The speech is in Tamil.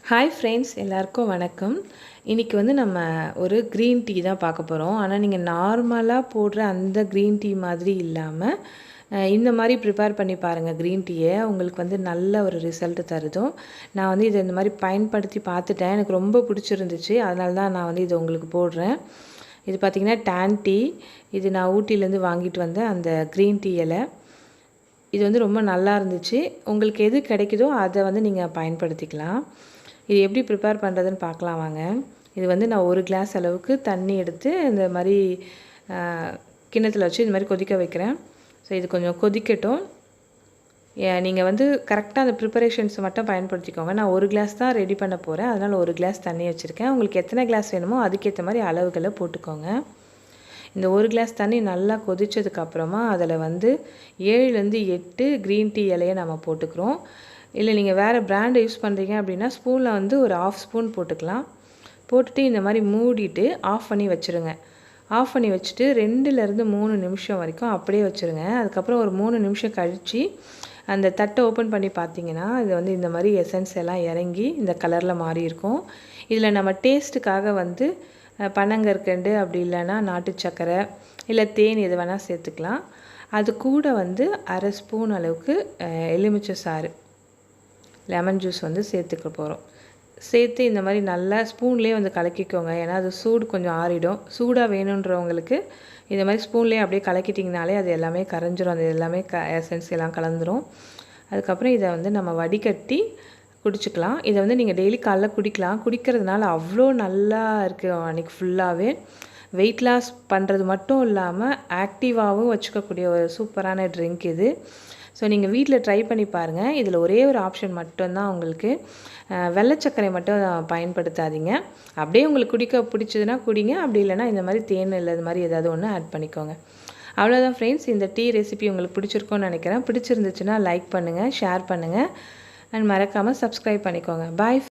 ஹாய் ஃப்ரெண்ட்ஸ், எல்லாருக்கும் வணக்கம். இன்றைக்கி வந்து நம்ம ஒரு க்ரீன் டீ தான் பார்க்க போகிறோம். ஆனால் நீங்கள் நார்மலாக போடுற அந்த க்ரீன் டீ மாதிரி இல்லாமல் இந்த மாதிரி ப்ரிப்பேர் பண்ணி பாருங்கள். க்ரீன் டீயை உங்களுக்கு வந்து நல்ல ஒரு ரிசல்ட்டு தருதும். நான் வந்து இதை இந்த மாதிரி பயன்படுத்தி பார்த்துட்டேன். எனக்கு ரொம்ப பிடிச்சிருந்துச்சு. அதனால தான் நான் வந்து இதை உங்களுக்கு போடுறேன். இது பார்த்திங்கன்னா டேன் டீ. இது நான் ஊட்டிலேருந்து வாங்கிட்டு வந்தேன் அந்த க்ரீன் டீ இலை. இது வந்து ரொம்ப நல்லா இருந்துச்சு. உங்களுக்கு எது கிடைக்குதோ அதை வந்து நீங்கள் பயன்படுத்திக்கலாம். இது எப்படி ப்ரிப்பேர் பண்ணுறதுன்னு பார்க்கலாம் வாங்க. இது வந்து நான் 1 கிளாஸ் அளவுக்கு தண்ணி எடுத்து இந்த மாதிரி கிண்ணத்தில் வச்சு இந்த மாதிரி கொதிக்க வைக்கிறேன். ஸோ இது கொஞ்சம் கொதிக்கட்டும். நீங்கள் வந்து கரெக்டாக அந்த ப்ரிப்பரேஷன்ஸ் மட்டும் பயன்படுத்திக்கோங்க. நான் 1 கிளாஸ் தான் ரெடி பண்ண போகிறேன். அதனால் 1 கிளாஸ் தண்ணி வச்சுருக்கேன். உங்களுக்கு எத்தனை கிளாஸ் வேணுமோ அதுக்கேற்ற மாதிரி அளவுகளை போட்டுக்கோங்க. இந்த 1 கிளாஸ் தண்ணி நல்லா கொதித்ததுக்கப்புறமா அதில் வந்து 7லேருந்து 8 க்ரீன் டீ இலையை நம்ம போட்டுக்கிறோம். இல்லை நீங்கள் வேறு பிராண்டை யூஸ் பண்ணுறீங்க அப்படின்னா ஸ்பூனில் வந்து ஒரு 1/2 ஸ்பூன் போட்டுக்கலாம். போட்டுட்டு இந்த மாதிரி மூடிட்டு ஆஃப் பண்ணி வச்சுருங்க. ஆஃப் பண்ணி வச்சுட்டு 2லேருந்து 3 நிமிஷம் வரைக்கும் அப்படியே வச்சுருங்க. அதுக்கப்புறம் ஒரு 3 நிமிஷம் கழித்து அந்த தட்டை ஓப்பன் பண்ணி பார்த்தீங்கன்னா இது வந்து இந்த மாதிரி எசன்ஸ் எல்லாம் இறங்கி இந்த கலரில் மாறி இருக்கும். இதில் நம்ம டேஸ்ட்டுக்காக வந்து பனங்கற்கண்டு அப்படி இல்லைன்னா நாட்டு சர்க்கரை இல்லை தேன் எது வேணால் சேர்த்துக்கலாம். அது கூட வந்து 1/2 ஸ்பூன் அளவுக்கு எலுமிச்சை சாறு லெமன் ஜூஸ் வந்து சேர்த்துக்க போகிறோம். சேர்த்து இந்த மாதிரி நல்லா ஸ்பூன்லேயே வந்து கலக்கிக்கோங்க. ஏன்னா அது சூடு கொஞ்சம் ஆறிடும். சூடாக வேணுன்றவங்களுக்கு இந்த மாதிரி ஸ்பூன்லேயே அப்படியே கலக்கிட்டிங்கனாலே அது எல்லாமே கரைஞ்சிரும். அது எல்லாமே எசன்ஸ் எல்லாம் கலந்துரும். அதுக்கப்புறம் இதை வந்து நம்ம வடிகட்டி குடிச்சிக்கலாம். இதை வந்து நீங்கள் டெய்லி காலைல குடிக்கலாம். குடிக்கிறதுனால அவ்வளோ நல்லா இருக்குது. அன்றைக்கி ஃபுல்லாகவே வெயிட் லாஸ் பண்ணுறது மட்டும் இல்லாமல் ஆக்டிவாகவும் வச்சுக்கக்கூடிய ஒரு சூப்பரான ட்ரிங்க் இது. ஸோ நீங்கள் வீட்டில் ட்ரை பண்ணி பாருங்கள். இதில் ஒரே ஒரு ஆப்ஷன் மட்டும்தான் உங்களுக்கு. வெள்ளை சர்க்கரை மட்டும் பயன்படுத்தாதீங்க. அப்படியே உங்களுக்கு குடிக்க பிடிச்சதுன்னா குடிங்க. அப்படி இல்லைனா இந்த மாதிரி தேன் இல்லை இது மாதிரி ஏதாவது ஒன்று ஆட் பண்ணிக்கோங்க. அவ்வளோதான் ஃப்ரெண்ட்ஸ். இந்த டீ ரெசிபி உங்களுக்கு பிடிச்சிருக்கோன்னு நினைக்கிறேன். பிடிச்சிருந்துச்சுன்னா லைக் பண்ணுங்கள், ஷேர் பண்ணுங்கள் அண்ட் மறக்காமல் சப்ஸ்கிரைப் பண்ணிக்கோங்க. பாய்.